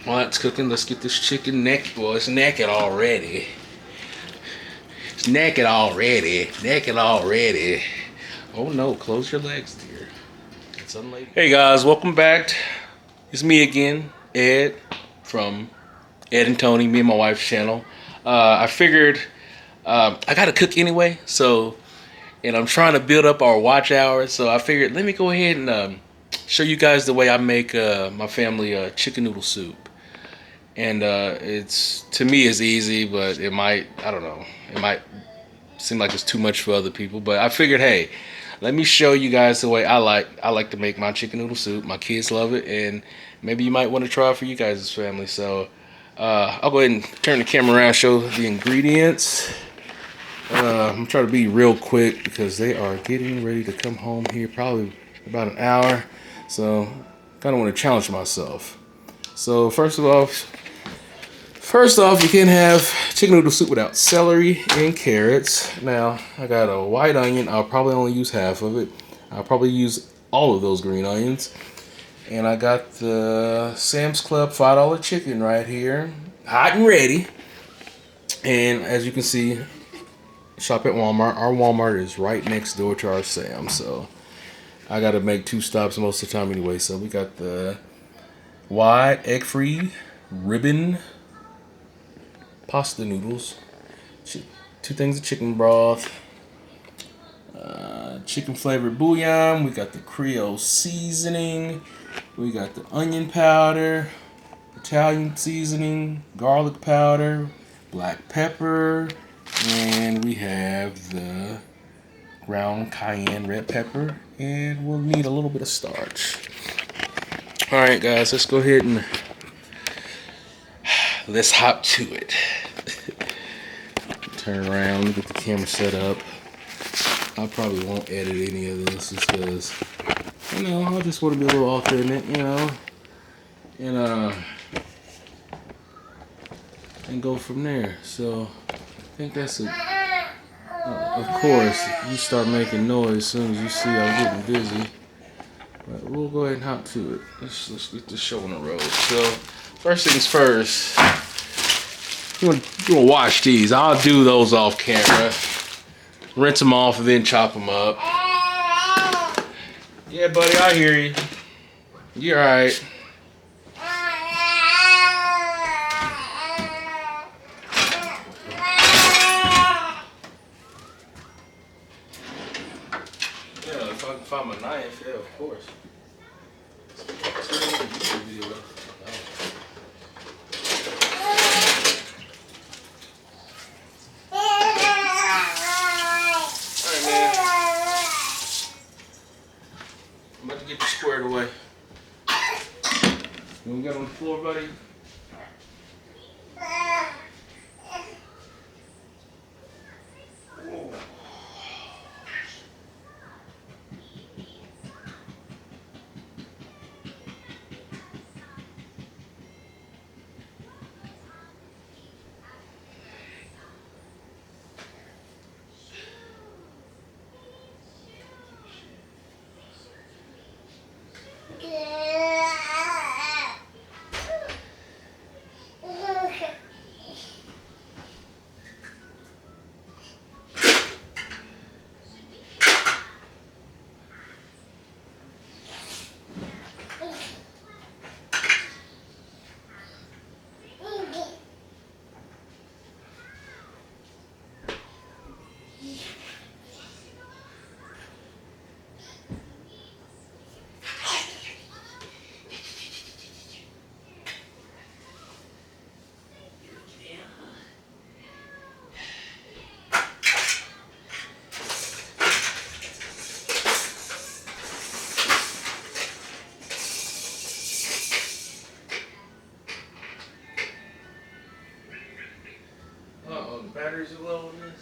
While that's cooking, let's get this chicken naked. Well, it's naked already. It's naked already. Naked already. Oh no, close your legs, dear. It's unladed. Hey guys, welcome back. It's me again, Ed, from Ed and Tony, me and my wife's channel. I figured I gotta cook anyway, and I'm trying to build up our watch hours, so I figured let me go ahead and show you guys the way I make my family chicken noodle soup. And to me it's easy, but I don't know, it might seem like it's too much for other people. But I figured, hey, let me show you guys the way I like to make my chicken noodle soup. My kids love it, and maybe you might want to try it for you guys' family. So I'll go ahead and turn the camera around, show the ingredients. I'm trying to be real quick because they are getting ready to come home here, probably about an hour. So kind of want to challenge myself. So first off, you can have chicken noodle soup without celery and carrots. Now, I got a white onion. I'll probably only use half of it. I'll probably use all of those green onions. And I got the Sam's Club $5 chicken right here, hot and ready. And as you can see, shop at Walmart. Our Walmart is right next door to our Sam's, so I got to make 2 stops most of the time anyway. So we got the wide egg-free ribbon pasta noodles, 2 things of chicken broth, chicken flavored bouillon. We got the Creole seasoning. We got the onion powder, Italian seasoning, garlic powder, black pepper, and we have the ground cayenne red pepper, and we'll need a little bit of starch. All right, guys, let's go ahead and let's hop to it. Turn around, get the camera set up. I probably won't edit any of this just because, I just want to be a little authentic, and go from there. So I think that's of course, you start making noise as soon as you see I'm getting busy. But we'll go ahead and hop to it. Let's get this show on the road. So first things first, you're gonna wash these. I'll do those off camera. Rinse them off and then chop them up. Yeah, buddy, I hear you. You're alright. Yeah, if I can find my knife, yeah, of course. I'm about to get you squared away. You want to get on the floor, buddy? Uh-oh, the batteries are low on this.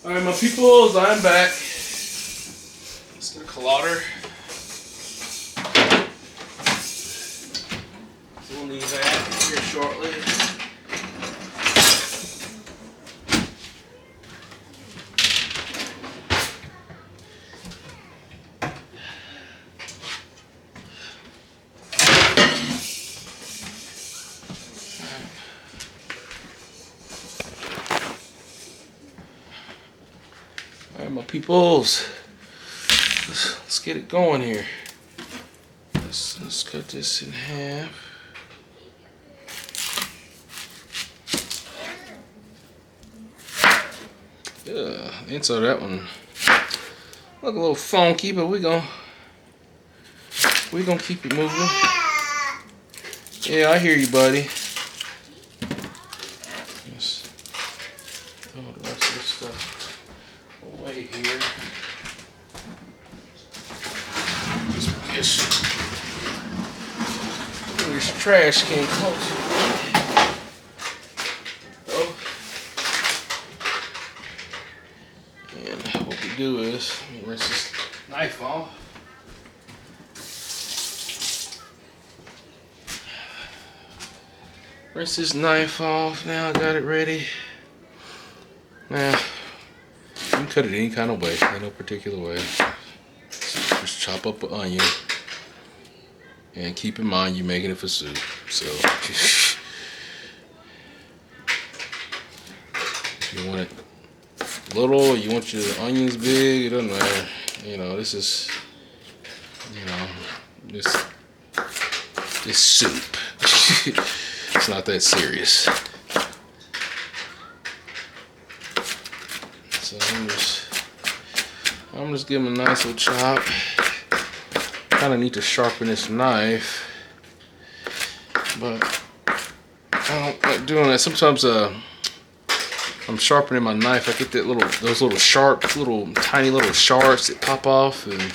Alright, my peoples, I'm back. Let's get a collider. So we'll need that here shortly. Alright, my peoples. Let's get it going here. Let's cut this in half. Yeah, the inside of that one look a little funky, but we gonna keep it moving. Yeah, I hear you, buddy. Let's throw the rest of this stuff away here. This trash can close. Oh. And what we do is we rinse this knife off. Rinse this knife off. Now I got it ready. Now you can cut it any kind of way, in no particular way. Just chop up an onion. And keep in mind, you're making it for soup. So, if you want it little, or you want your onions big, it doesn't matter. You know, this is, you know, this soup. It's not that serious. So I'm just giving a nice little chop. Kind of need to sharpen this knife, but I don't like doing that. Sometimes I'm sharpening my knife, I get those little tiny little shards that pop off, and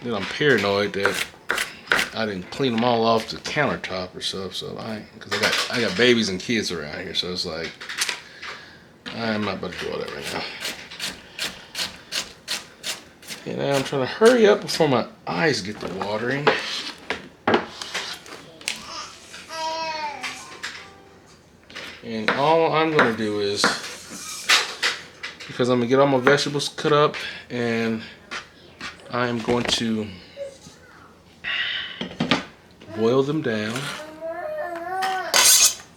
then I'm paranoid that I didn't clean them all off the countertop or stuff. So because I got babies and kids around here, so it's like I'm not about to do all that right now. And now I'm trying to hurry up before my eyes get to watering. And all I'm going to do is, because I'm going to get all my vegetables cut up, and I'm going to boil them down,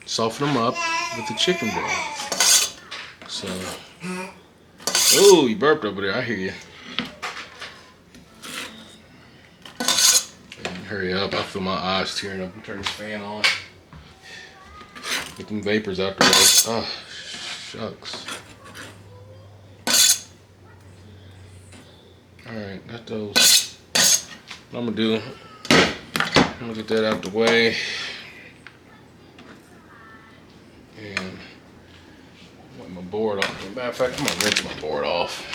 soften them up with the chicken broth. So, oh, you burped over there, I hear you. Hurry up, I feel my eyes tearing up. I'm turning this fan on. Get them vapors out the way. Oh, shucks. Alright, got those. What I'm gonna do, I'm gonna get that out the way. And wipe my board off. As a matter of fact, I'm gonna rinse my board off.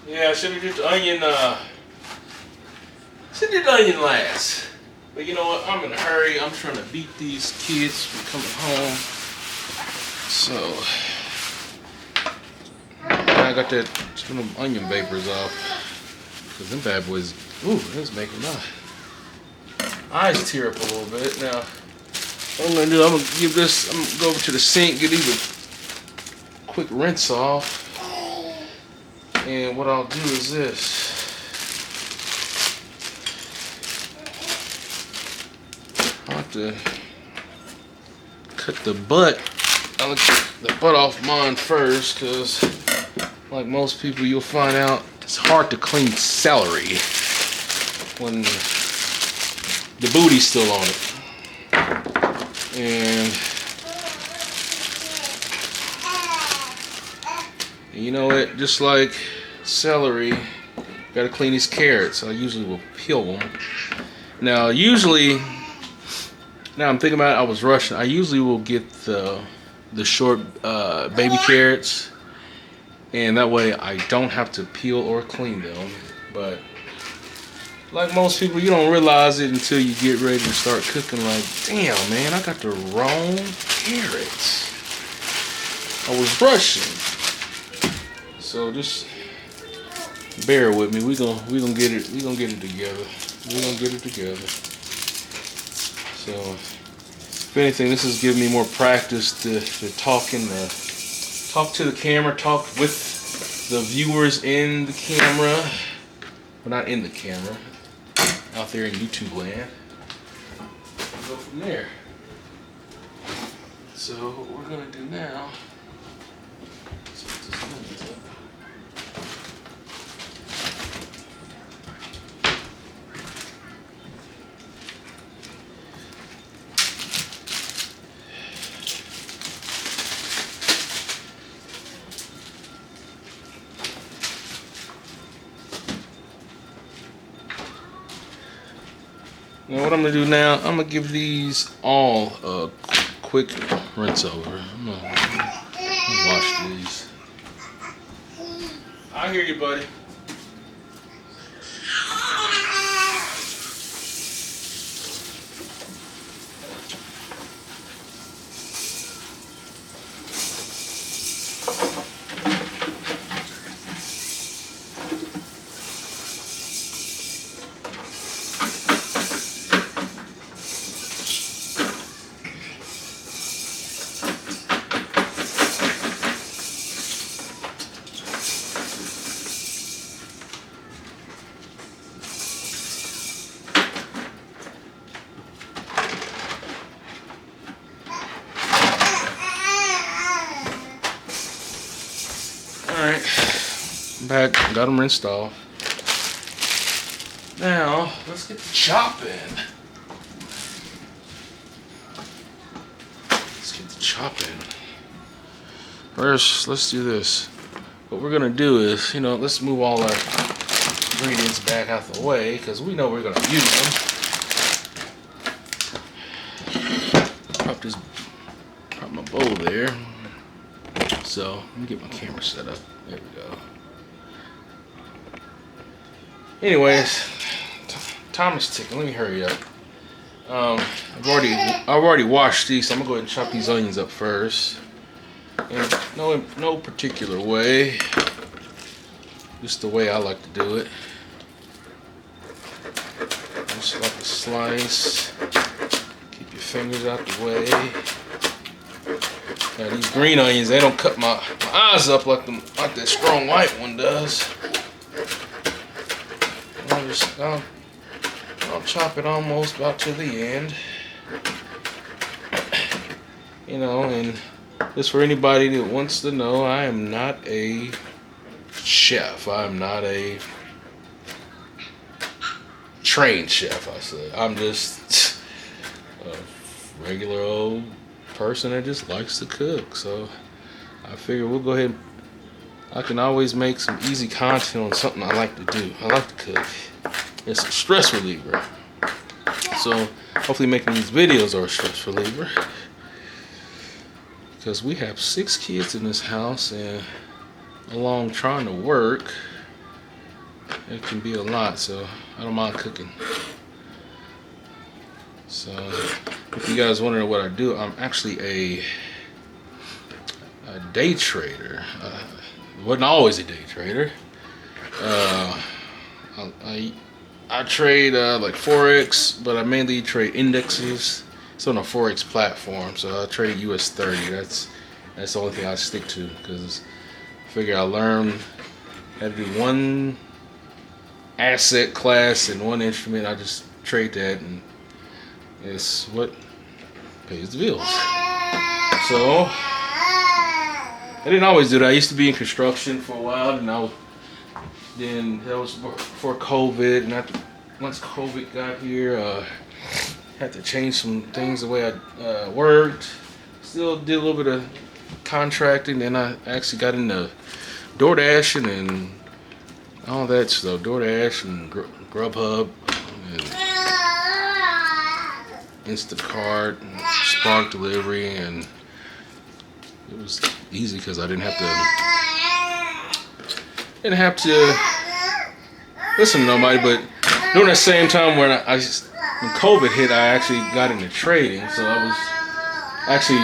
Yeah, I should have did the onion. Should have did the onion last. But you know what? I'm in a hurry. I'm trying to beat these kids from coming home. So I got that some of them onion vapors off. Cause them bad boys. Ooh, that's making my eyes tear up a little bit. Now what I'm gonna do? I'm gonna give this. I'm gonna go over to the sink, get these a quick rinse off. And what I'll do is this. I'll have to cut the butt. I'll cut the butt off mine first, because like most people, you'll find out it's hard to clean celery when the booty's still on it. And you know what? Just like celery, gotta clean these carrots. I usually will peel them. Now, I'm thinking about it, I was rushing. I usually will get the short baby carrots, and that way I don't have to peel or clean them. But like most people, you don't realize it until you get ready to start cooking. Like, damn, man, I got the wrong carrots. I was rushing. So just bear with me. We gonna get it. We gonna get it together. We gonna get it together. So If anything, this is giving me more practice to talk to the camera, talk with the viewers in the camera. Well, not in the camera, out there in YouTube land. We'll go from there. So what we're gonna do now is put this lens up. Now what I'm gonna do now, I'm gonna give these all a quick rinse over. I'm gonna wash these. I hear you, buddy. Alright, back, got them rinsed off. Now, let's get the chopping. Let's get the chopping. First, let's do this. What we're gonna do is, let's move all our ingredients back out the way, because we know we're gonna use them. Prop my bowl there. So, let me get my camera set up. There we go. Anyways, time is ticking. Let me hurry up. I've already washed these, so I'm gonna go ahead and chop these onions up first. And no particular way. Just the way I like to do it. Just like a slice. Keep your fingers out the way. Now these green onions, they don't cut my eyes up like that strong white one does. I'll chop it almost about to the end. And just for anybody that wants to know, I am not a chef. I'm not a trained chef, I say. I'm just a regular old person that just likes to cook. So I figure we'll go ahead. I can always make some easy content on something I like to do. I like to cook. It's a stress reliever. So hopefully making these videos are a stress reliever. Because we have 6 kids in this house, and along trying to work, it can be a lot, so I don't mind cooking. So if you guys wondering what I do, I'm actually a day trader. Wasn't always a day trader. I trade like Forex, but I mainly trade indexes. It's on a Forex platform, so I trade US 30. That's the only thing I stick to, because I figure I learned how to do one asset class and one instrument. I just trade that, and it's what pays the bills. So I didn't always do that. I used to be in construction for a while, and then that was before COVID, and once COVID got here, had to change some things the way I worked. Still did a little bit of contracting, then I actually got into DoorDashing and all that stuff. DoorDash and Grubhub and Instacart and Spark Delivery, and it was easy because I didn't have to listen to nobody. But during that same time when COVID hit, I actually got into trading, so I was actually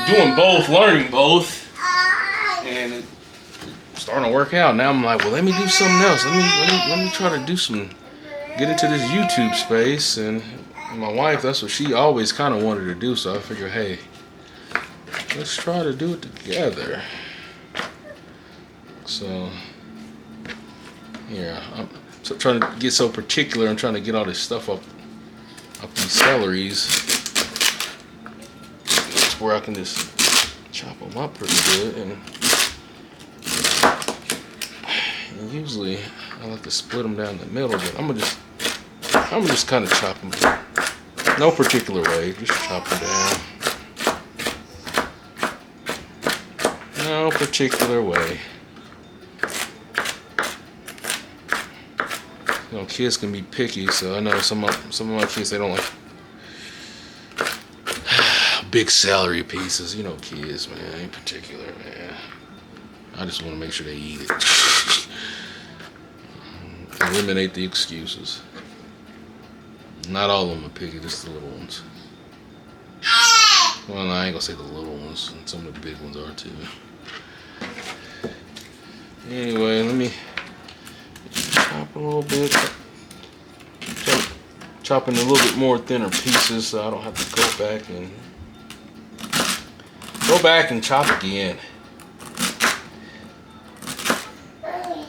doing both, learning both, and it starting to work out. Now I'm like, well, let me do something else. Let me try to get into this YouTube space, and My wife, that's what she always kind of wanted to do, so I figured, hey, let's try to do it together. So, yeah, I'm so trying to get so particular. I'm trying to get all this stuff up these celeries. That's where I can just chop them up pretty good. And usually I like to split them down the middle, but I'm gonna just kind of chop them. No particular way, just chop them down. No particular way. You know, kids can be picky, so I know some of my kids, they don't like big celery pieces. You know, kids, man, in particular, man. I just want to make sure they eat it. Eliminate the excuses. Not all of them are picky, just the little ones. Well, no, I ain't gonna say the little ones. Some of the big ones are too. Anyway, let me chop a little bit. Chop in a little bit more thinner pieces, so I don't have to go back and chop again. There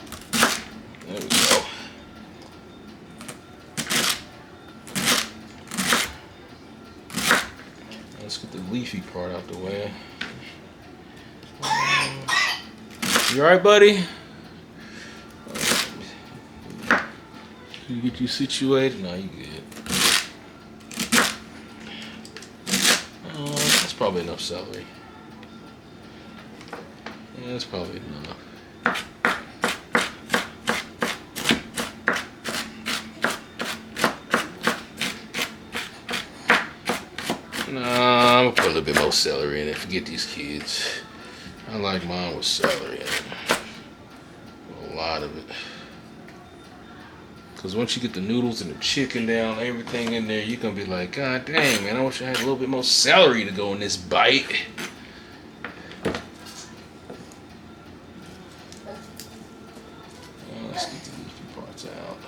we go. Let's get the leafy part out the way. You alright, buddy? You get you situated? No, you good. That's probably enough celery. Yeah, that's probably enough. Nah, I'm gonna put a little bit more celery in it. Forget these kids. I like mine with celery in it. A lot of it. Because once you get the noodles and the chicken down, everything in there, you're going to be like, God dang, man, I wish I had a little bit more celery to go in this bite. Let's get the leafy parts out.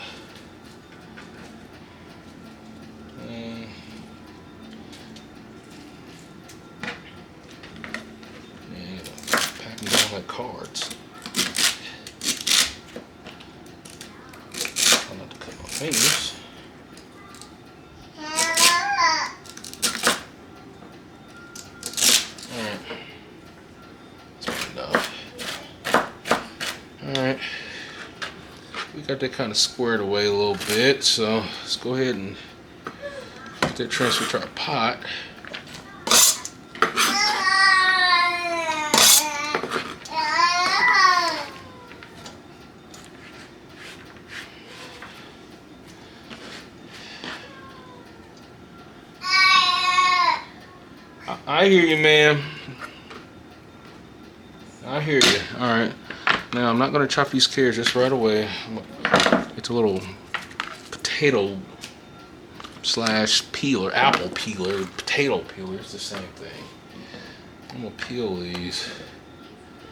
Pack them down like cards. Fingers. Alright. That's enough. Alright. We got that kind of squared away a little bit, so let's go ahead and get that transferred to our pot. I hear you, ma'am. I hear you. All right. Now, I'm not going to chop these carrots just right away. It's a little potato / peeler, apple peeler, potato peeler. It's the same thing. I'm going to peel these.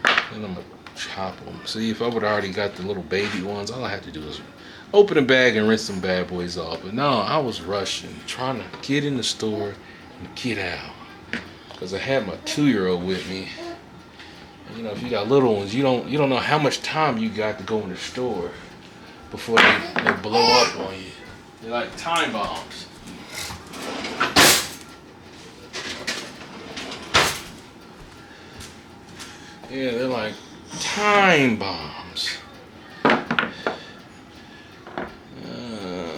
And I'm going to chop them. See, if I would have already got the little baby ones, all I had to do is open the bag and rinse them bad boys off. But no, I was rushing, trying to get in the store and get out. Because I had my 2-year-old with me. And, you know, if you got little ones, you don't know how much time you got to go in the store before they blow up on you. They're like time bombs. Yeah, they're like time bombs.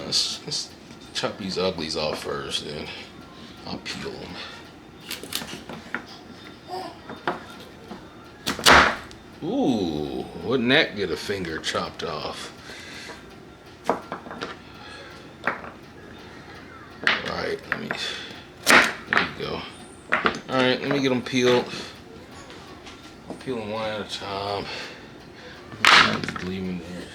Let's chop these uglies off first, then I'll peel them. Ooh, wouldn't that get a finger chopped off? Alright, there you go. Alright, let me get them peeled. I'll peel them one at a time. Just leave them there.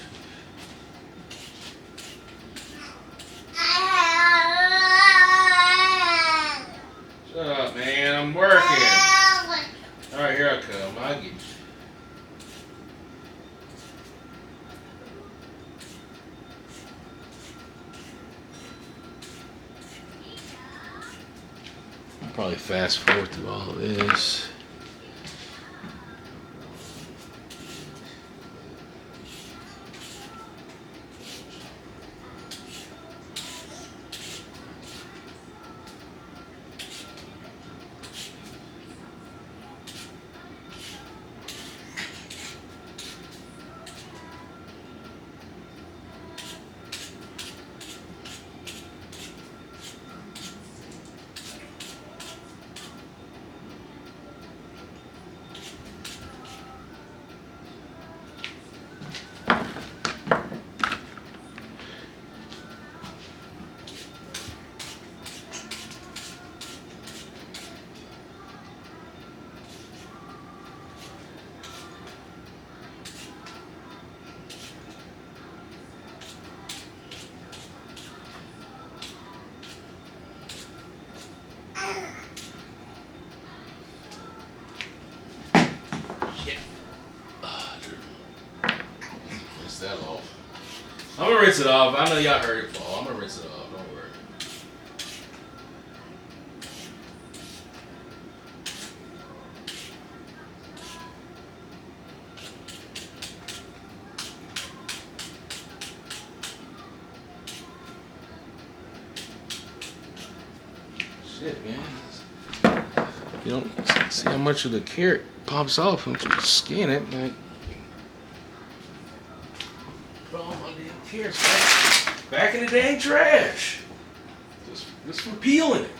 Shut up, man, I'm working. Alright, here I come. I'll get you. Probably fast forward through all of this. Shit. Rinse that off. I'm gonna rinse it off. I know y'all heard it fall. I'm gonna rinse it off. Don't worry. Shit, man. You don't see how much of the carrot pops off once you skin it. Like, put all my damn carrots back in the dang trash. Just for peeling it.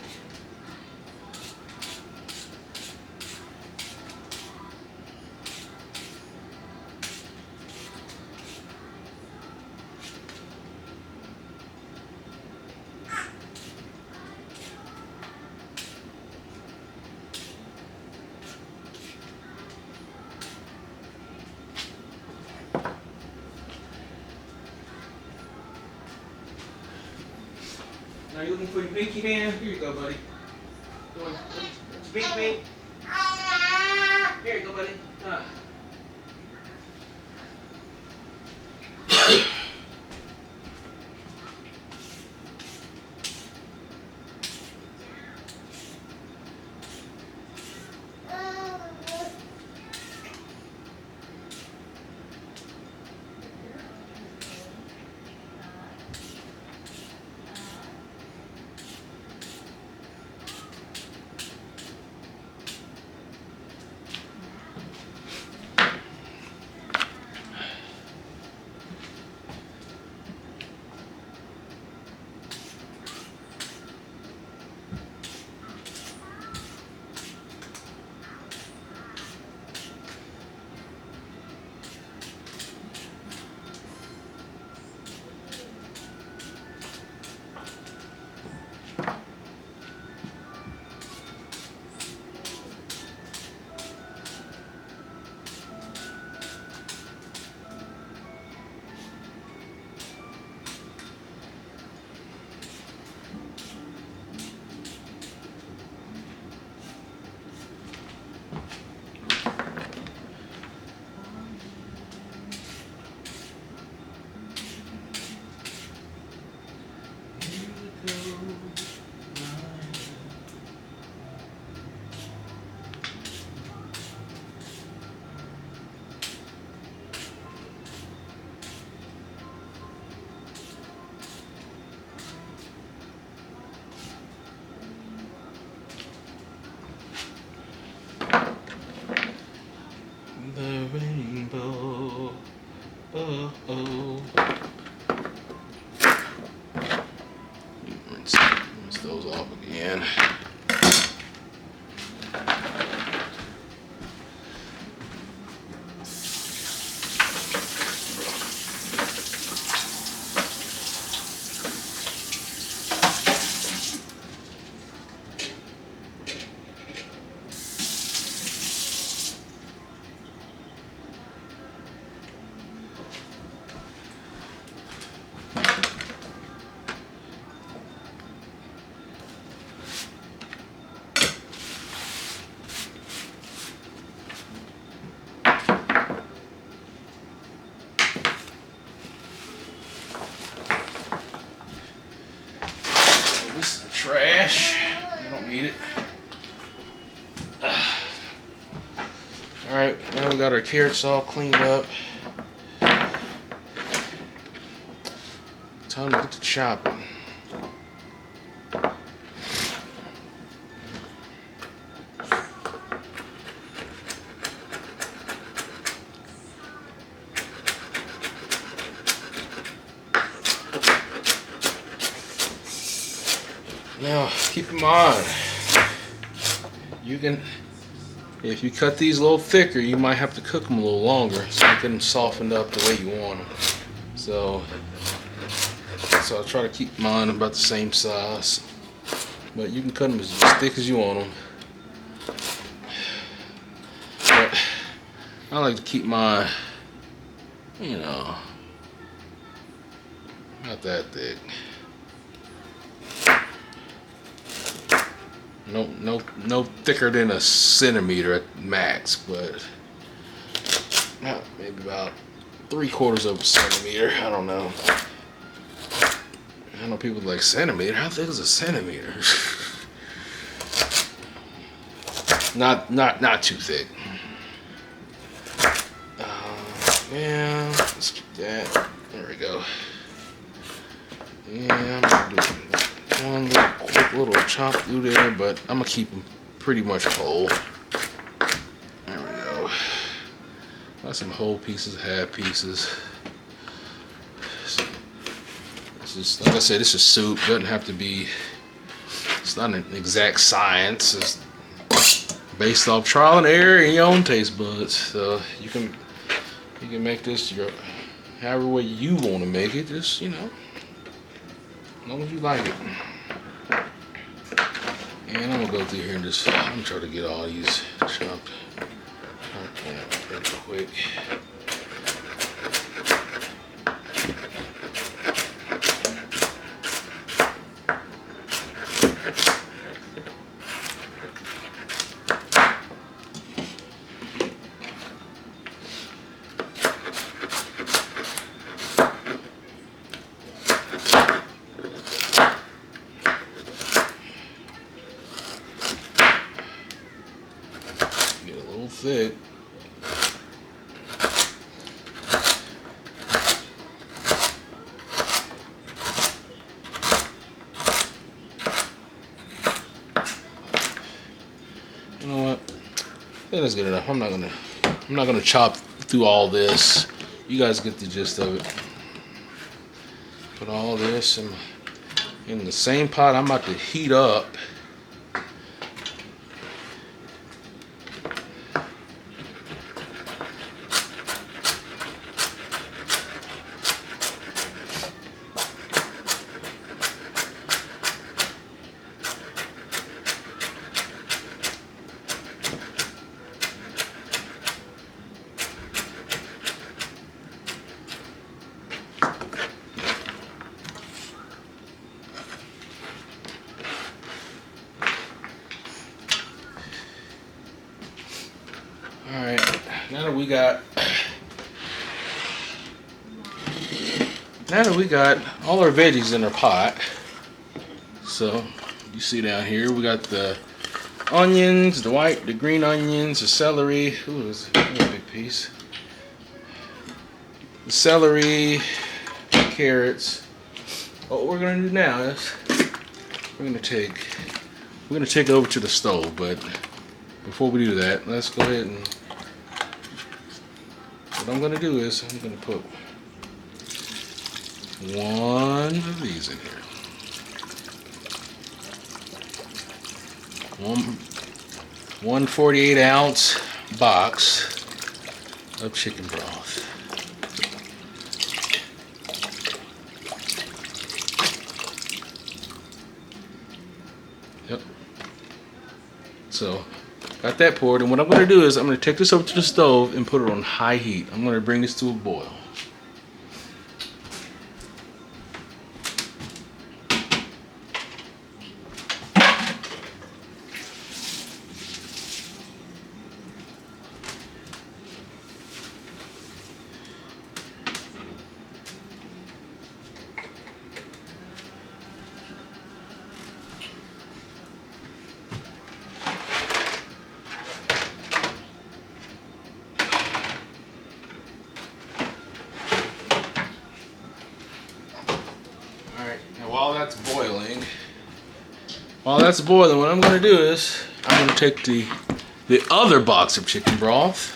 Now you looking for your binky man? Here you go, buddy. Go on. Binky man. Here you go, buddy. Alright, now we got our carrots all cleaned up. Time to get to chopping. Now, keep in mind, you can, if you cut these a little thicker, you might have to cook them a little longer so you get them softened up the way you want them. So I try to keep mine about the same size, but you can cut them as thick as you want them. But I like to keep mine, you know, not that thick. No thicker than a centimeter at max, but maybe about 3/4 of a centimeter. I don't know. I know people like centimeter. How thick is a centimeter? Not too thick. Yeah, let's keep that. There we go. Yeah, I'm gonna do one quick little chop through there, but I'm gonna keep them pretty much whole. There we go. Got some whole pieces, half pieces. This is, like I said, this is soup. Doesn't have to be. It's not an exact science. It's based off trial and error and your own taste buds. So you can make this your however way you want to make it. Just, you know, as long as you like it. And I'm gonna go through here and just, I'm gonna try to get all these chopped pretty quick. Thick. You know what? That's good enough. I'm not gonna chop through all this. You guys get the gist of it. Put all this in the same pot I'm about to heat up. Alright, now that we got all our veggies in our pot, so you see down here we got the onions, the green onions, the celery. Ooh, that's a big piece. The celery, carrots. What we're gonna do now is we're gonna take it over to the stove, but before we do that, let's go ahead and what I'm gonna do is I'm gonna put one of these in here. One 48-ounce box of chicken broth. Yep. So got that poured, and what I'm going to do is I'm going to take this over to the stove and put it on high heat. I'm going to bring this to a boil. While that's boiling, what I'm gonna do is I'm gonna take the other box of chicken broth,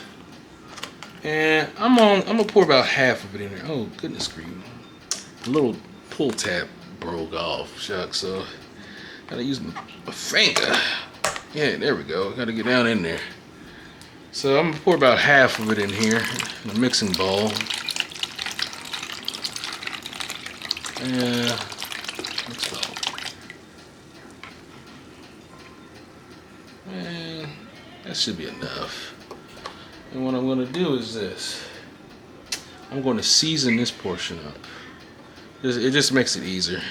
and I'm gonna pour about half of it in there. Oh goodness grief! A little pull tab broke off, shucks. So gotta use my finger. Yeah, there we go. Gotta get down in there. So I'm gonna pour about half of it in here in a mixing bowl. And mix it all. And that should be enough. And what I'm gonna do is this. I'm gonna season this portion up. It just makes it easier.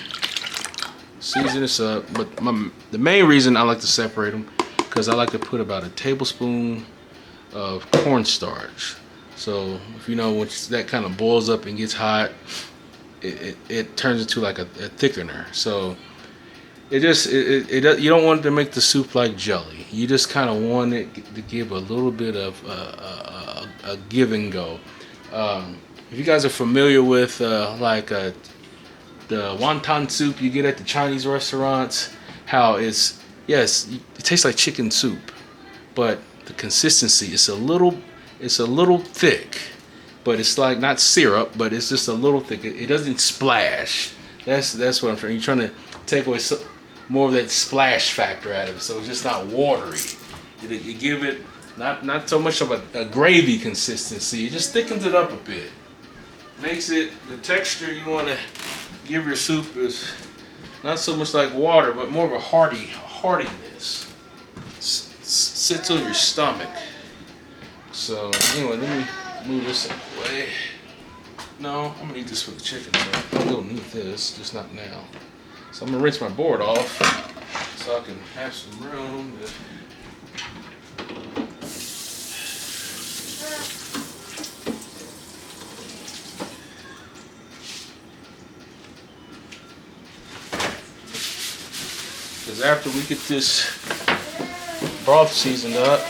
Season this up, but the main reason I like to separate them because I like to put about a tablespoon of cornstarch. So if you know when that kind of boils up and gets hot, it turns into like a thickener. So you don't want it to make the soup like jelly. You just kind of want it to give a little bit of a give and go. If you guys are familiar with the wonton soup you get at the Chinese restaurants, how it tastes like chicken soup, but the consistency is a little thick, but it's like not syrup, but it's just a little thick. It doesn't splash. That's what I'm trying. You're trying to take away more of that splash factor out of it, so it's just not watery. You give it not so much of a gravy consistency. It just thickens it up a bit. Makes it the texture you want to give your soup is not so much like water, but more of a heartiness. Sits on your stomach. So anyway, let me move this out of the way. No, I'm gonna need this for the chicken, so I will need this, just not now. So I'm gonna rinse my board off so I can have some room to because after we get this broth seasoned up,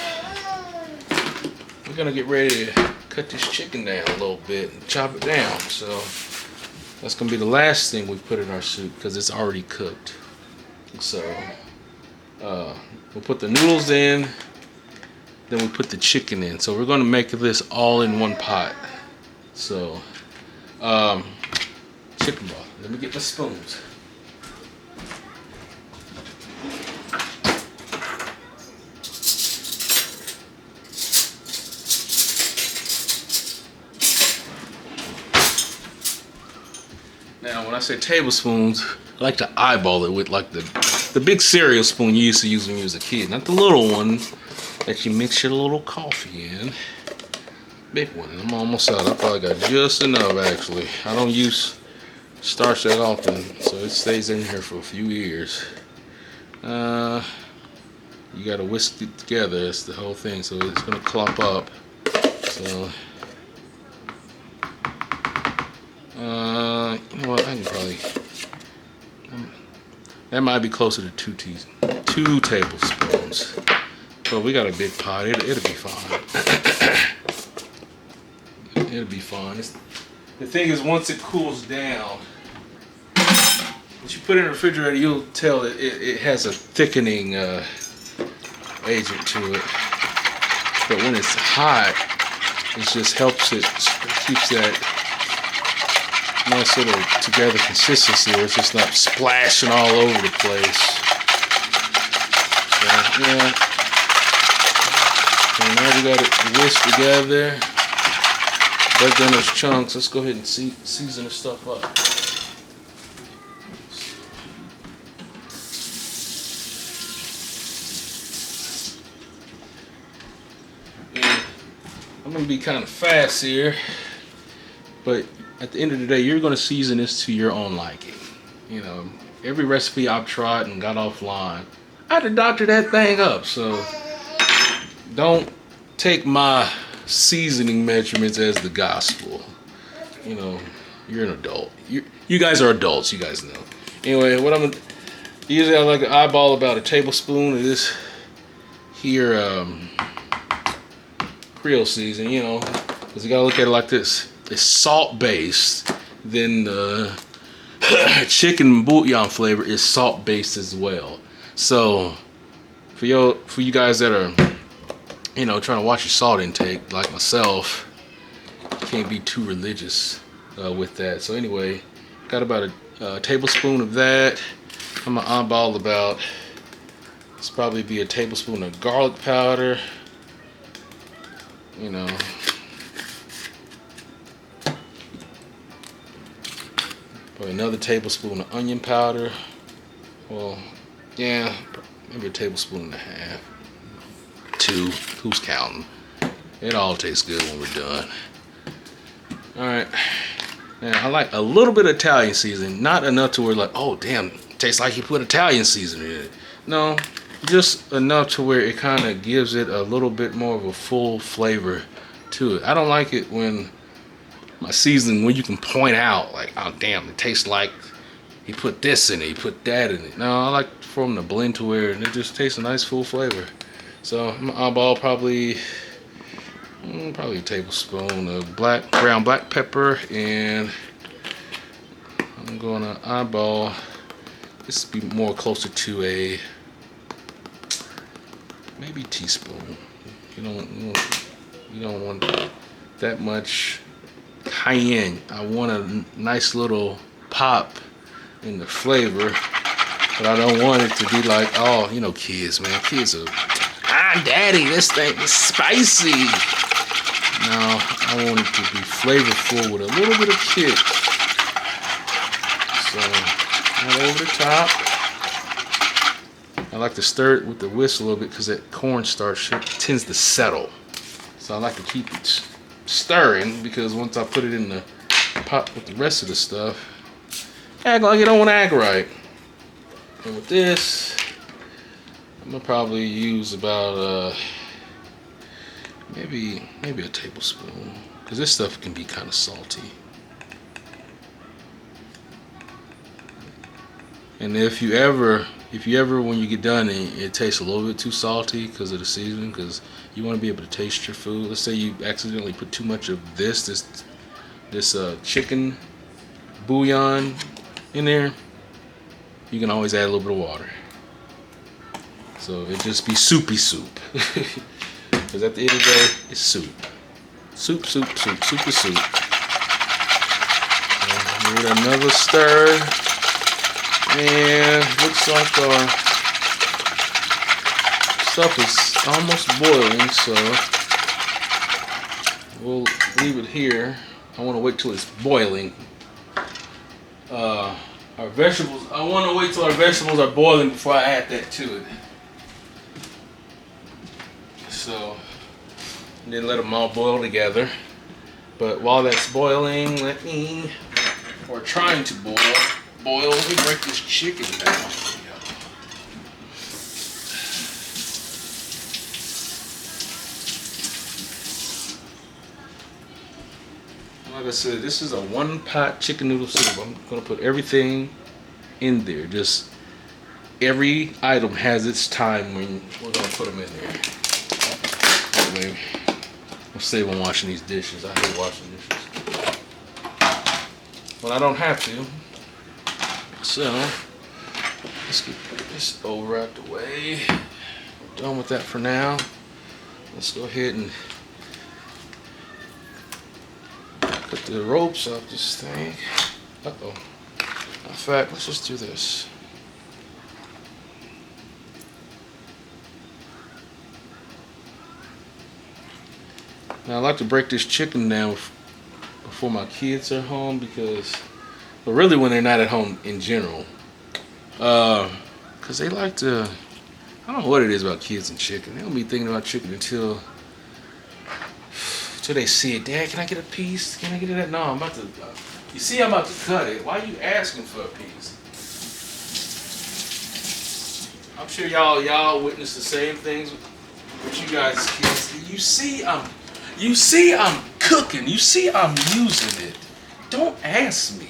we're gonna get ready to cut this chicken down a little bit and chop it down. So that's gonna be the last thing we put in our soup because it's already cooked. So we'll put the noodles in, then we put the chicken in. So we're gonna make this all in one pot. So chicken broth. Let me get my spoons. Now, when I say tablespoons, I like to eyeball it with like the big cereal spoon you used to use when you was a kid. Not the little one that you mix your little coffee in. Big one. I'm almost out. I probably got just enough, actually. I don't use starch that often, so it stays in here for a few years. You gotta whisk it together. That's the whole thing. So it's gonna clump up. So. You know what? I can probably. That might be closer to 2 tablespoons. But we got a big pot. It'll be fine. It'll be fine. The thing is, once it cools down, once you put it in the refrigerator, you'll tell it has a thickening agent to it. But when it's hot, it just helps it, keeps that nice little together consistency where it's just not splashing all over the place. So, yeah. So now we got it whisked together. Break down those chunks. Let's go ahead and season this stuff up. And I'm gonna be kind of fast here, but at the end of the day, you're going to season this to your own liking. You know, every recipe I've tried and got offline, I had to doctor that thing up. So don't take my seasoning measurements as the gospel. You know, you're an adult. You guys are adults. You guys know. Anyway, usually I like to eyeball about a tablespoon of this here Creole seasoning. You know, because you got to look at it like this. It's salt based, then the chicken bouillon flavor is salt based as well. So for you guys that are, trying to watch your salt intake, like myself, you can't be too religious with that. So anyway, got about a tablespoon of that. I'm gonna eyeball about, it's probably be a tablespoon of garlic powder. Probably another tablespoon of onion powder. Well, yeah, maybe a tablespoon and a half. 2. Who's counting? It all tastes good when we're done. Alright. Now, I like a little bit of Italian seasoning. Not enough to where like, oh damn, it tastes like you put Italian seasoning in it. No, just enough to where it kind of gives it a little bit more of a full flavor to it. I don't like it when my seasoning, when you can point out like, oh damn, it tastes like he put this in it, he put that in it. No, I like for them to blend to where it just tastes a nice full flavor. So I'm gonna eyeball probably a tablespoon of ground black pepper, and I'm gonna eyeball, this be more closer to a maybe teaspoon. You don't want that much cayenne. I want a nice little pop in the flavor, but I don't want it to be like, oh, kids, man. Kids are, daddy, this thing is spicy. No, I want it to be flavorful with a little bit of kick. So, right over the top. I like to stir it with the whisk a little bit because that cornstarch tends to settle. So I like to keep it stirring, because once I put it in the pot with the rest of the stuff, act like it don't act right. And with this, I'm gonna probably use about maybe a tablespoon, because this stuff can be kind of salty. And if you ever when you get done and it tastes a little bit too salty because of the seasoning, because you want to be able to taste your food. Let's say you accidentally put too much of this chicken bouillon in there, you can always add a little bit of water. So it just be soupy soup. Because at the end of the day, it's soup. Soup is soup. Give it another stir. And looks like our stuff is almost boiling, so we'll leave it here. I want to wait till it's boiling. I want to wait till our vegetables are boiling before I add that to it. So, and then let them all boil together. But while that's boiling, or trying to boil, let me break this chicken down. Like I said, this is a one-pot chicken noodle soup. I'm gonna put everything in there. Just every item has its time when we're gonna put them in there. Anyway, I'll save on washing these dishes. I hate washing dishes, but I don't have to. So let's get this over out the way. We're done with that for now. Let's go ahead and cut the ropes off this thing. Uh-oh. In fact, let's just do this. Now I like to break this chicken down before my kids are home, but really when they're not at home in general. Because they like to, I don't know what it is about kids and chicken. They don't be thinking about chicken until they see it. Dad, can I get a piece? Can I get that? No, I'm about to, you see I'm about to cut it. Why are you asking for a piece? I'm sure y'all witness the same things with you guys as kids. You see I'm cooking. You see I'm using it. Don't ask me.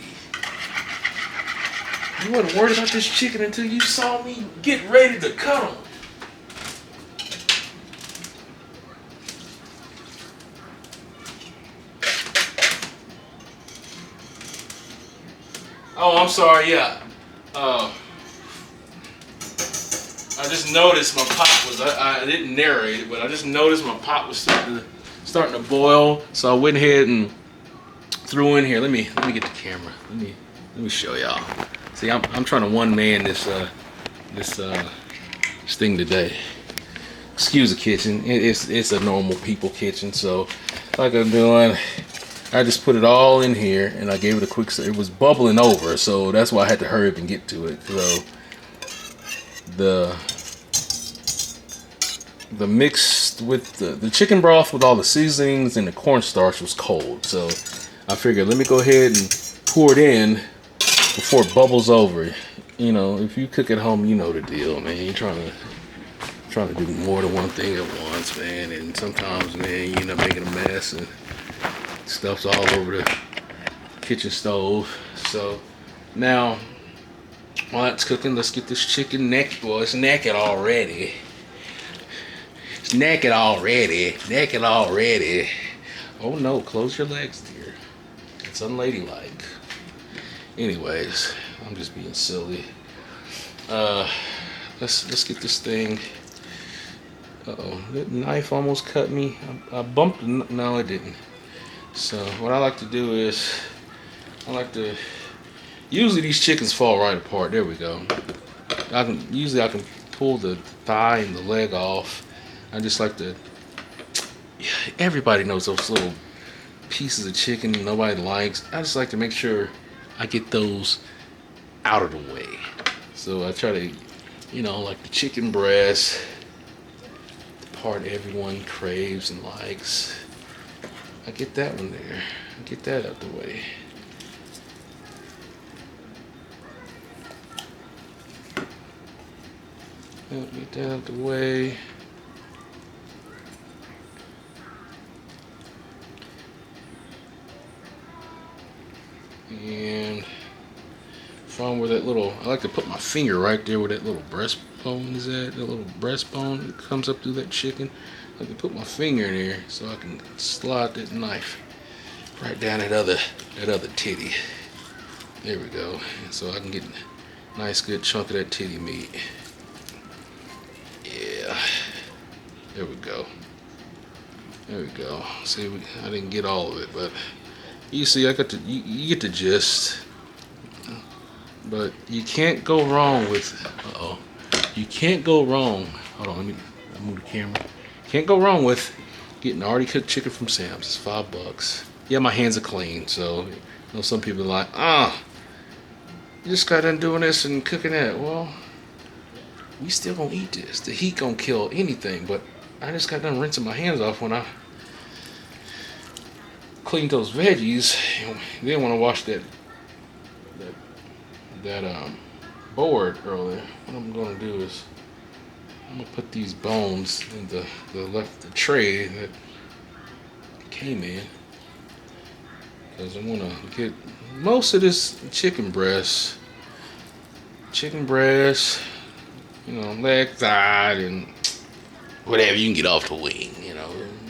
You wasn't worried about this chicken until you saw me get ready to cut them. Oh, I'm sorry, yeah. I just noticed my pot was, I didn't narrate it, but I just noticed my pot was starting to boil. So I went ahead and threw in here. Let me get the camera. Let me show y'all. See, I'm trying to one man this thing today. Excuse the kitchen. It's a normal people kitchen. So like I'm doing, I just put it all in here and I gave it a quick. It was bubbling over, so that's why I had to hurry up and get to it. So the mix with the chicken broth with all the seasonings and the cornstarch was cold. So I figured let me go ahead and pour it in before it bubbles over. You know, if you cook at home, you know the deal, man. You're trying to do more than one thing at once, man. And sometimes, man, you end up making a mess and stuff's all over the kitchen stove. So now while that's cooking, let's get this chicken neck. Well, it's naked already. It's naked already. Naked already. Oh no, close your legs, dear. It's unladylike. Anyways, I'm just being silly. Let's get this thing. Uh-oh, that knife almost cut me. I bumped it. No, it didn't. So what I like to do is, usually these chickens fall right apart. There we go. Usually I can pull the thigh and the leg off. I just like to, everybody knows those little pieces of chicken nobody likes. I just like to make sure I get those out of the way. So I try to, like the chicken breast, the part everyone craves and likes. I get that one there. Get that out the way. Get that out the way. And from where that little, I like to put my finger right there where that little breastbone is at. That little breastbone that comes up through that chicken. I can put my finger in there so I can slide that knife right down that other titty. There we go. So I can get a nice good chunk of that titty meat. Yeah. There we go. There we go. See, I didn't get all of it, but you see, I got the you get the gist. But you can't go wrong with. You can't go wrong. Hold on, let me move the camera. Can't go wrong with getting already cooked chicken from Sam's. It's $5. Yeah, my hands are clean, so some people are like, you just got done doing this and cooking that. Well, we still gonna eat this. The heat gonna kill anything, but I just got done rinsing my hands off when I cleaned those veggies. Then when I washed that board earlier, what I'm gonna do is I'm gonna put these bones in the tray that came in, because I want to get most of this chicken breast, leg, thigh, and whatever you can get off the wing.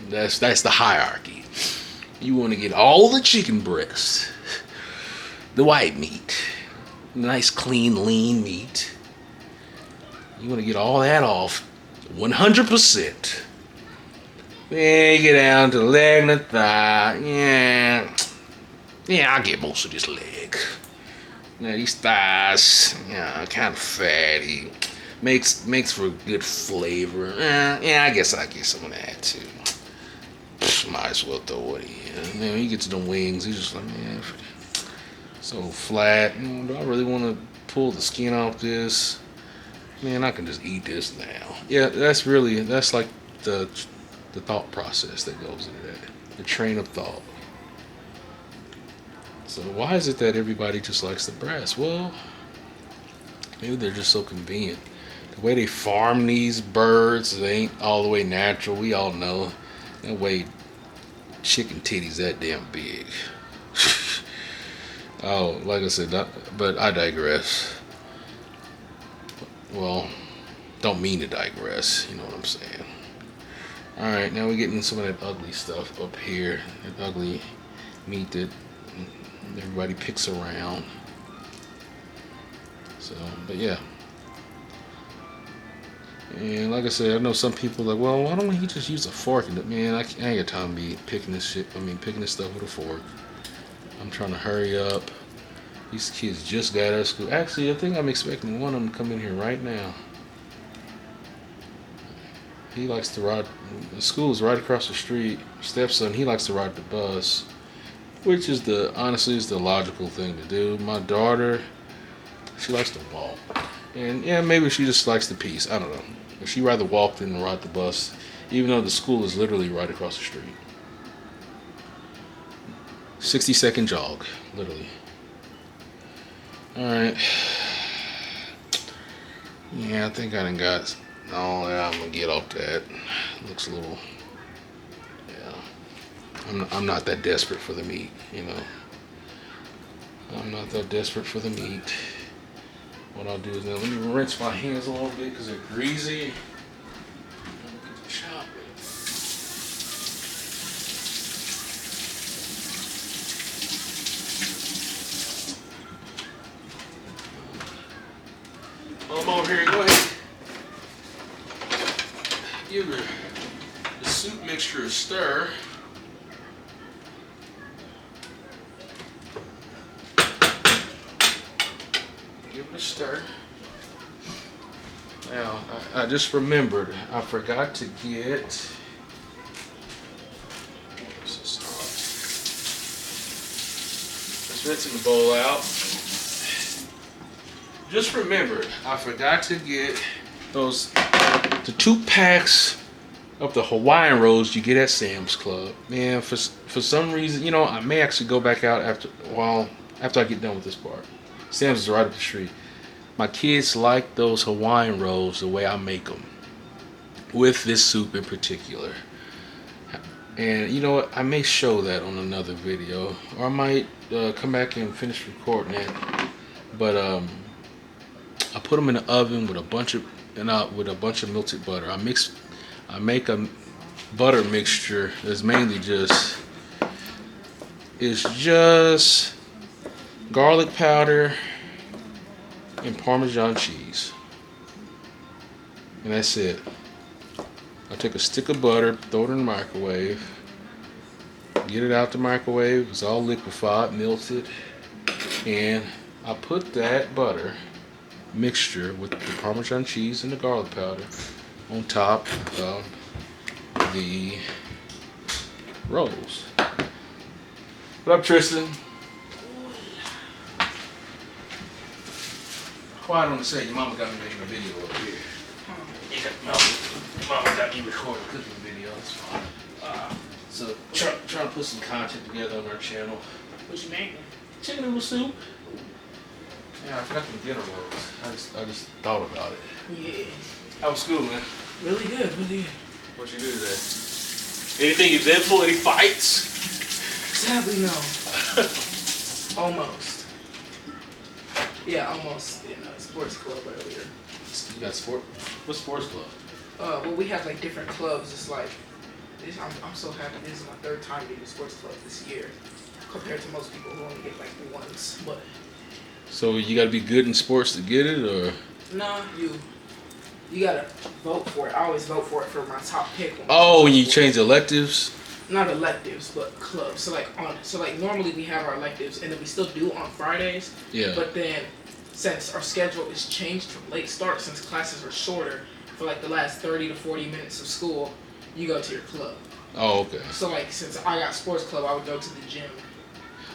That's the hierarchy. You want to get all the chicken breast, the white meat, nice, clean, lean meat. You want to get all that off 100%. Then you get down to the leg and the thigh. Yeah, I'll get most of this leg. Now these thighs, kind of fatty. Makes for good flavor. I guess I get some of that too. Might as well throw it in. Then you get to the wings, you're just like, man, so flat. Do I really want to pull the skin off this? Man, I can just eat this now. Yeah, that's like the thought process that goes into that. The train of thought. So why is it that everybody just likes the breast? Well, maybe they're just so convenient. The way they farm these birds, they ain't all the way natural. We all know. That way chicken titties that damn big. Oh, like I said, but I digress. Well, don't mean to digress, you know what I'm saying. Alright, now we're getting some of that ugly stuff up here. That ugly meat that everybody picks around. So, but yeah. And like I said, I know some people like, well, why don't he just use a fork? And man, I ain't got time to be picking this shit. I mean, picking this stuff with a fork. I'm trying to hurry up. These kids just got out of school. Actually, I think I'm expecting one of them to come in here right now. He likes to ride. The school is right across the street. Stepson, he likes to ride the bus, which is honestly is the logical thing to do. My daughter, she likes to walk, and yeah, maybe she just likes the peace. I don't know. But she rather walk than ride the bus, even though the school is literally right across the street. 60-second jog, literally. All right. Yeah, I think I done got. Oh, yeah, I'm gonna get off that. Looks a little. Yeah, I'm not that desperate for the meat, you know. I'm not that desperate for the meat. What I'll do is now let me rinse my hands a little bit because they're greasy. Chop it. I'm over here. Go ahead. Give the soup mixture a stir. Give it a stir. Now, I just remembered, I forgot to get. Let's rinsing the bowl out. Just remembered, I forgot to get the 2 packs of the Hawaiian rolls you get at Sam's Club. Man, for some reason, you know, I may actually go back out after I get done with this part. Sam's is right up the street. My kids like those Hawaiian rolls the way I make them, with this soup in particular. And you know what? I may show that on another video, or I might come back and finish recording it. But I put them in the oven with a bunch of melted butter. I make a butter mixture that's mainly just garlic powder and Parmesan cheese, and that's it. I take a stick of butter, throw it in the microwave, get it out the microwave. It's all liquefied, melted, and I put that butter mixture with the Parmesan cheese and the garlic powder on top of the rolls. What up, Tristan? Quiet on the set. Your mama got me making a video up here. Your mama got me recording cooking videos. So trying to put some content together on our channel. What you making? Chicken noodle soup. Yeah, I forgot the dinner rolls. I just thought about it. Yeah. How was school, man? Really good, really good. What you do today? Anything eventful? Any fights? Sadly, no. Almost. Yeah, almost in a sports club earlier. You got sport? What sports club? Well, we have like different clubs. It's like, I'm so happy this is my 3rd time being in a sports club this year, compared to most people who only get like once. But so you got to be good in sports to get it, or? nah, you gotta vote for it. I always vote for it for my top pick. Oh, when you change electives? Not electives, but clubs. So like normally we have our electives, and then we still do on Fridays. Yeah. But then, since our schedule is changed from late start, since classes are shorter for like the last 30 to 40 minutes of school, you go to your club. Oh, okay. So like since I got sports club, I would go to the gym.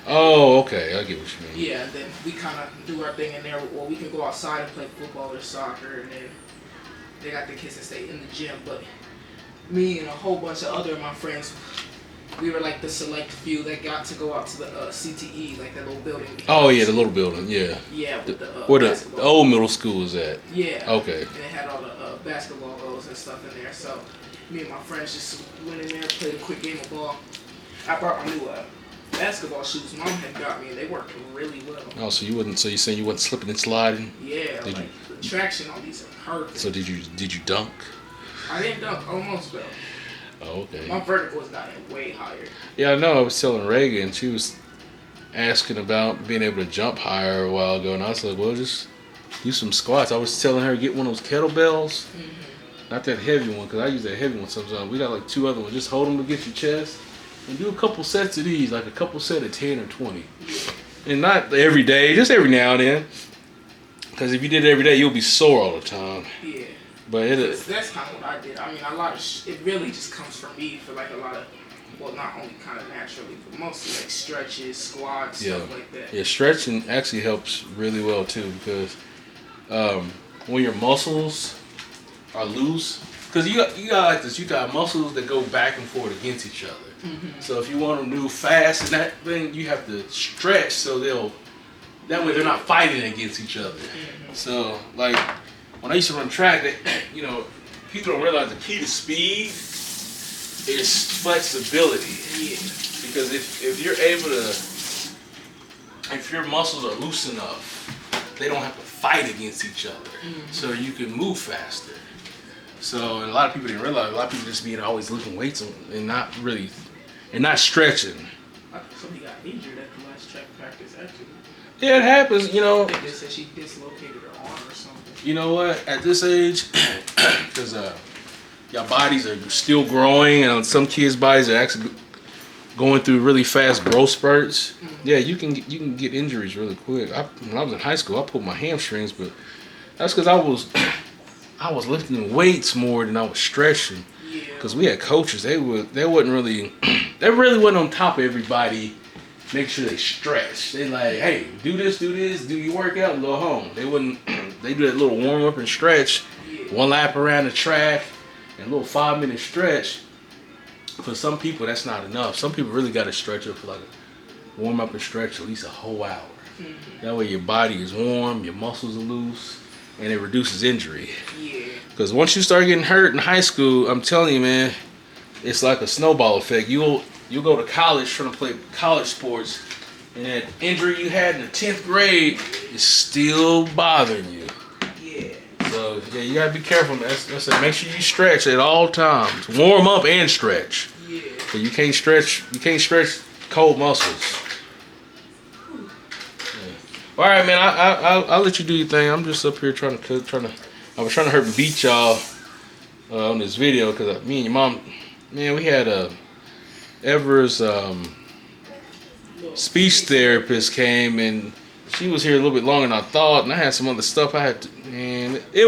Oh, okay. I get what you mean. Yeah. Then we kind of do our thing in there. Well, we can go outside and play football or soccer, and then they got the kids that stay in the gym. But me and a whole bunch of other of my friends, we were like the select few that got to go out to the CTE, like that little building. Oh yeah, the little building. Yeah. Yeah, with where the old middle school is at. Yeah. Okay. And it had all the basketball goals and stuff in there. So me and my friends just went in there, played a quick game of ball. I brought my new basketball shoes Mom had got me, and they worked really well. Oh, so you wouldn't? So you saying you wasn't slipping and sliding? Yeah. The traction on these are perfect. So did you dunk? I didn't dunk, almost though. Oh, okay. My vertical was gotten way higher. Yeah, I know. I was telling Reagan, she was asking about being able to jump higher a while ago, and I was like, well, just do some squats. I was telling her to get one of those kettlebells. Mm-hmm. Not that heavy one, because I use that heavy one sometimes. We got like 2 other ones. Just hold them against your chest and do a couple sets of these, like a couple set of 10 or 20. And not every day, just every now and then. Because if you did it every day, you'll be sore all the time. Yeah. But that's kind of what I did. I mean, a lot of it really just comes from me for like a lot of, well, not only kind of naturally, but mostly like stretches, squats, stuff like that. Yeah, stretching actually helps really well too, because when your muscles are loose, because you got like this, you got muscles that go back and forth against each other. Mm-hmm. So if you want them to move fast and that thing, you have to stretch so that way they're not fighting against each other. Mm-hmm. So like when I used to run track, people don't realize the key to speed is flexibility. Yeah. Because if you're able to, if your muscles are loose enough, they don't have to fight against each other. Mm-hmm. So you can move faster. So and a lot of people didn't realize, a lot of people just being always lifting weights and not really, and not stretching. Somebody got injured at the last track practice, actually. Yeah, it happens, I think they said she dislocated her arm or something. You know what? At this age, because your bodies are still growing, and some kids' bodies are actually going through really fast growth spurts. Mm-hmm. Yeah, you can get injuries really quick. When I was in high school, I pulled my hamstrings, but that's because I was lifting weights more than I was stretching. Because we had coaches, they wasn't really on top of everybody. Make sure they stretch. They like, hey, do this, do your workout, and go home. They wouldn't. They do that little warm up and stretch, 1 lap around the track, and a little 5-minute stretch. For some people, that's not enough. Some people really got to stretch up for like a warm up and stretch at least a whole hour. Mm-hmm. That way your body is warm, your muscles are loose, and it reduces injury. Yeah. Because once you start getting hurt in high school, I'm telling you, man, it's like a snowball effect. You'll go to college trying to play college sports, and that injury you had in the 10th grade is still bothering you. Yeah. So yeah, you gotta be careful, man. That's it. Make sure you stretch at all times. Warm up and stretch. Yeah. So you can't stretch cold muscles. Yeah. All right, man. I'll let you do your thing. I'm just up here trying to cook, I was trying to hurt and beat y'all on this video because me and your mom, man, we had Ever's speech therapist came, and she was here a little bit longer than I thought, and I had some other stuff I had to, man, it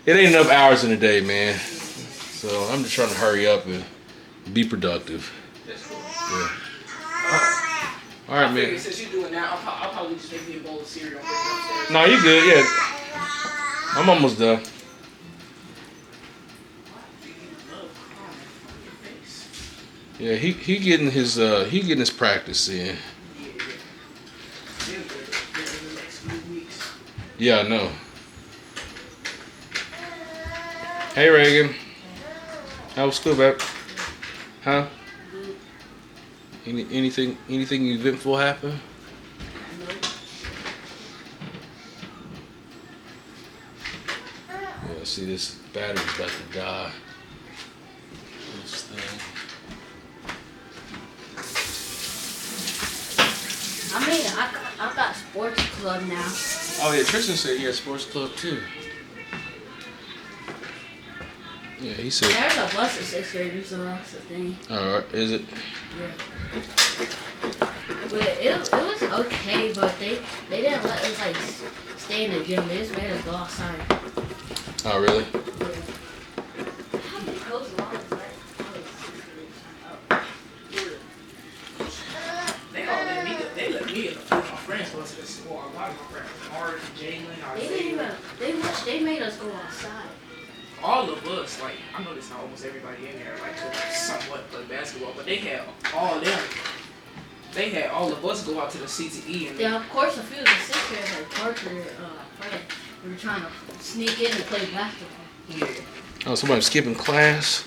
ain't enough hours in a day, man. So I'm just trying to hurry up and be productive. That's cool. Yeah. All right, man. Since you're doing that, I'll probably just make me a bowl of cereal and bring it upstairs. No, you good, yeah. I'm almost done. Yeah, he getting his practice in. Yeah, I know. Hey Reagan, how was school, babe? Huh? Anything eventful happen? Yeah, see this battery's about to die. This thing. I've got sports club now. Oh yeah, Tristan said he had sports club too. Yeah, he said. There's a bus for 6th graders, so that's the thing. Alright, is it? Yeah. But it was okay, but they didn't let us like stay in the gym. They just made us go outside. Oh really? They let me and my friends go to the school. A lot of my friends, Mark, Jalen, They made us go outside. All of us, like, I noticed how almost everybody in there, like, could somewhat play basketball, but they had all them. They had all of us go out to the CTE. And yeah, of course, a few of the 6th graders, like Parker, Fred, we were trying to sneak in and play basketball. Yeah. Oh, somebody skipping class?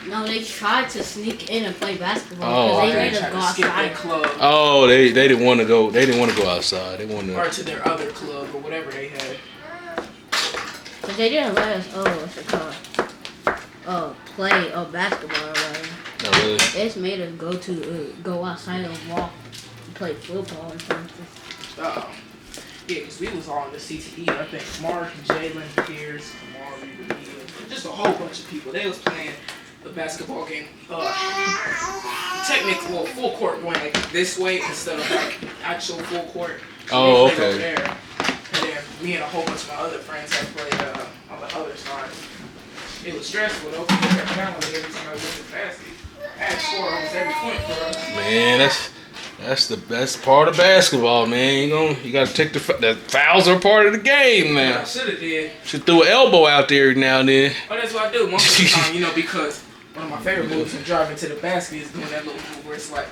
No, they tried to sneak in and play basketball because they made us go outside. Club. Oh, they didn't want to go. They didn't want to go outside. They wanted or to their other club or whatever they had. But they didn't let us. What's it called? Play basketball or whatever. Oh really? They just made us go outside and walk and play football or something. Oh. Yeah, because we was all in the CTE. I think Mark, Jalen, Pierce, Kamari, just a whole bunch of people. They was playing the basketball game. Technical, full court going like this way instead of like actual full court. So Oh, they played okay. over there. And then me and a whole bunch of my other friends had played on the other side. It was stressful though because I found every time I went to the basket. I had to score almost every point for us. Man, that's the best part of basketball, man. You gotta take the fouls are part of the game What I now. should have did. Should throw an elbow out there now and then. Oh, that's what I do most of the time, you know, because one of my favorite moves in driving to the basket is doing that little move where it's like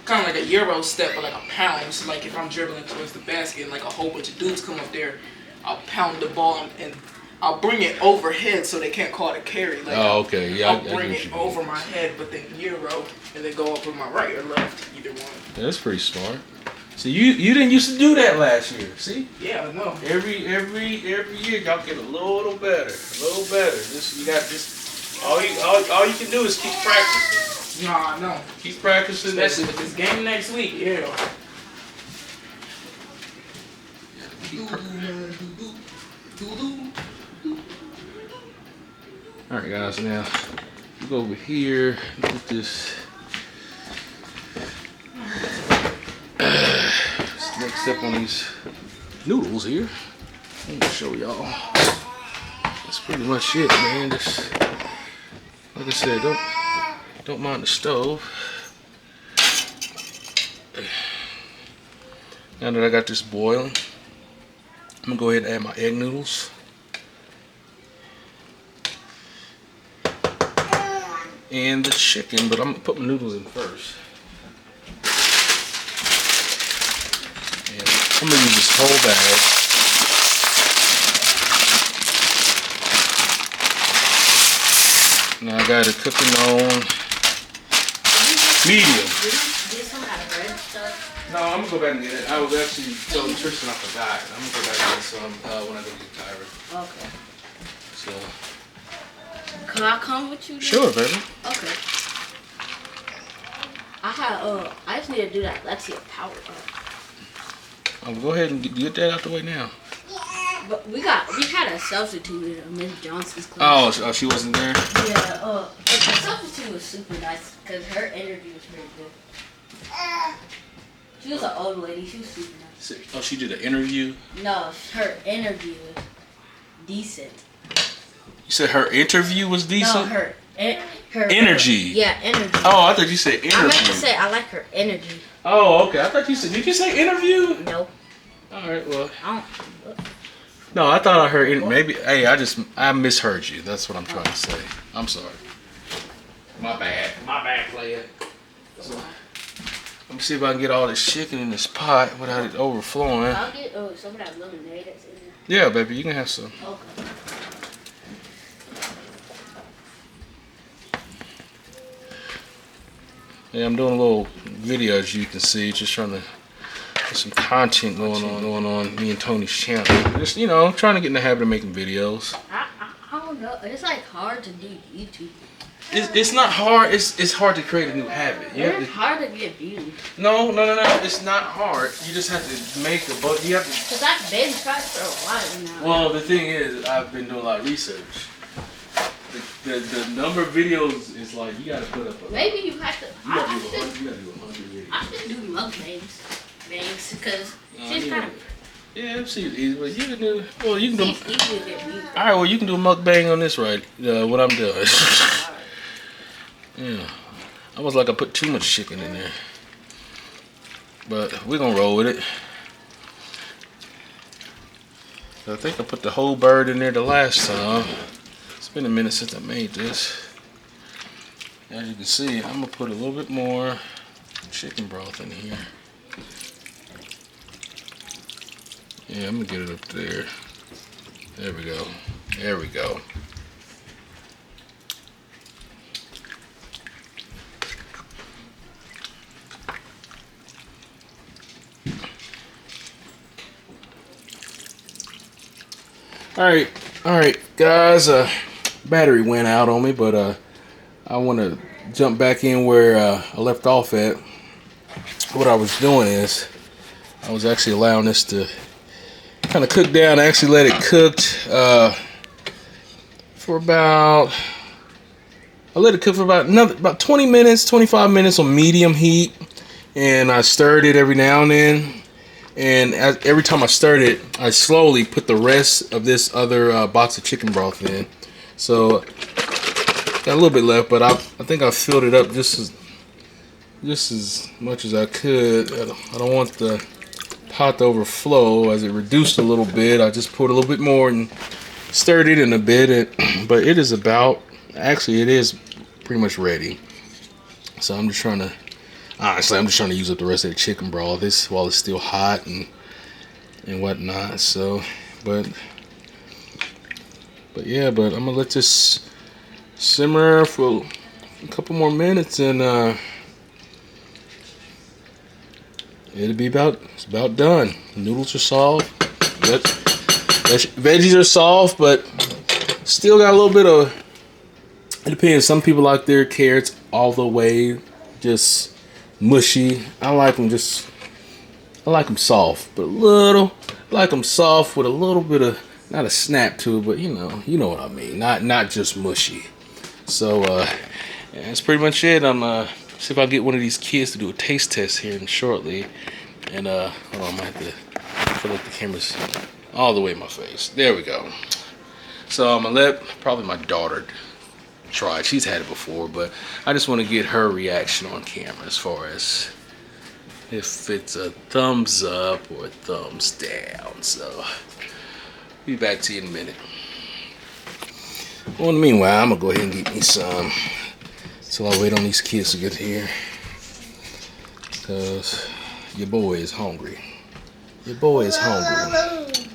kind of like a Euro step, but like a pound. So like if I'm dribbling towards the basket and like a whole bunch of dudes come up there, I'll pound the ball and I'll bring it overhead so they can't call it a carry. Like Oh, okay. Yeah, I'll bring it over my head, but then Euro and then go up with my right or left, either one. That's pretty smart. So you didn't used to do that last year. See? Yeah, I know. Every year y'all get a little better. Just you got just all you can do is keep practicing. Nah, I know. Keep practicing. Especially with this game next week, yeah. Alright guys, now we go over here, look at this. Next step on these noodles here. I'm gonna show y'all. That's pretty much it, man. Just like I said, don't mind the stove. Now that I got this boiling, I'm gonna go ahead and add my egg noodles. And the chicken, but I'm gonna put my noodles in first. And I'm gonna use this whole bag. Now I got it cooking on medium. Did you some kind of bread stuff? No, I'm gonna go back and get it. I was actually telling Tristan I forgot. I'm gonna go back and get some when I go get Kyra. Okay. So. Can I come with you? Then? Sure, baby. Okay. I just need to do that Lexia power up. Go ahead and get that out the way now. But we had a substitute in Miss Johnson's class. Oh, she wasn't there? Yeah, but the substitute was super nice because her interview was very good. She was an old lady. She was super nice. Oh, she did an interview? No, her interview was decent. You said her interview was decent? No, her energy. Yeah, energy. Oh, I thought you said interview. I meant to say I like her energy. Oh, okay. I thought you said. Did you say interview? No. All right. Well. I don't. No, I thought I heard. Maybe. Hey, I misheard you. That's what I'm trying to say. I'm sorry. My bad. My bad, player. So, let me see if I can get all this chicken in this pot without it overflowing. I'll get some of that lemonade that's in there. Yeah, baby, you can have some. Okay. Yeah, I'm doing a little video, as you can see, just trying to get some content going on me and Tony's channel. Just, trying to get in the habit of making videos. I don't know. It's like hard to do YouTube. It's not hard. It's hard to create a new habit. It's hard to get views. No. It's not hard. You just have to make a bunch. You have to. Cause I've been trying for a while now. Well, the thing is, I've been doing a lot of research. The number of videos is like you got to put up. Maybe you have to. You got to do 100 videos. I should do mukbangs, because she's kind of. Yeah, it's easy, but you can do. Well, you can do. It's easy to get views. All right, well, you can do a mukbang on this, right? What I'm doing. Yeah, I was like I put too much chicken in there, but we're gonna roll with it. I think I put the whole bird in there the last time. It's been a minute since I made this. As you can see, I'm gonna put a little bit more chicken broth in here. Yeah, I'm gonna get it up there. There we go. There we go. All right, guys. Battery went out on me, but I want to jump back in where I left off at. What I was doing is I was actually allowing this to kind of cook down. I actually let it cook for for about, I let it cook for about 20 minutes, 25 minutes on medium heat. And I stirred it every now and then. And every time I stirred it, I slowly put the rest of this other box of chicken broth in. So got a little bit left, but I think I filled it up just as much as I could. I don't want the pot to overflow. As it reduced a little bit, I just poured a little bit more and stirred it in a bit. But it is about, actually it is pretty much ready. So I'm just trying to, honestly, I'm just trying to use up the rest of the chicken broth while it's still hot and whatnot. So, but I'm gonna let this simmer for a couple more minutes, and it's about done. Noodles are soft. Veggies are soft, but still got a little bit of. It depends. Some people like their carrots all the way just mushy. I like them soft, but I like them soft with a little bit of, not a snap to it, but you know what I mean. Not just mushy. So yeah, that's pretty much it. I'm see if I get one of these kids to do a taste test here shortly. And hold on, I might have to, I feel like the camera's all the way in my face. There we go. So I'm gonna let probably my daughter try it. She's had it before, but I just want to get her reaction on camera as far as if it's a thumbs up or a thumbs down. So be back to you in a minute. Well, in the meanwhile, I'm gonna go ahead and get me some till I wait on these kids to get here, because your boy is hungry. Your boy is hungry.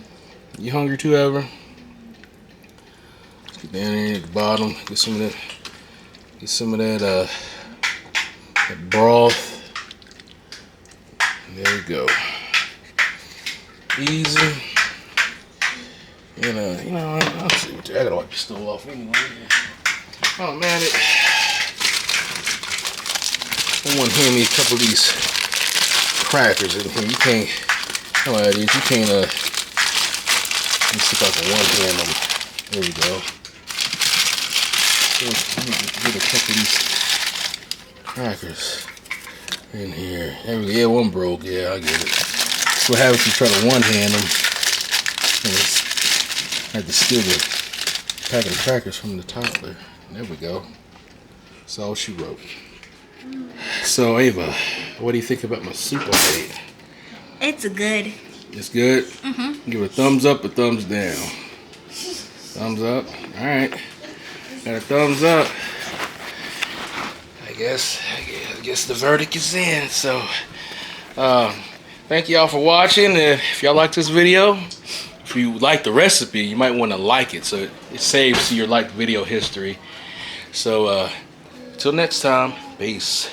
You hungry too, Ever? Let's get down here at the bottom, get some of that broth. There we go. Easy. And I'll see what I gotta wipe the stove off anyway. Oh man, someone hand me a couple of these crackers in here. You can't, how it is, you can't let me see if I can one hand them. There we go. So I'm gonna get a couple of these crackers in here. There we go. Yeah, one broke. Yeah, I get it. That's what happens if you try to one hand them. I had to steal the packet of crackers from the toddler. There we go. That's all she wrote. So Ava, what do you think about my soup I made? It's good. It's good? Mm-hmm. Give it a thumbs up or thumbs down? Thumbs up. All right. Got a thumbs up. I guess the verdict is in. So, thank y'all for watching. If y'all like this video, if you like the recipe, you might want to like it, so it saves your like video history. So, till next time, peace.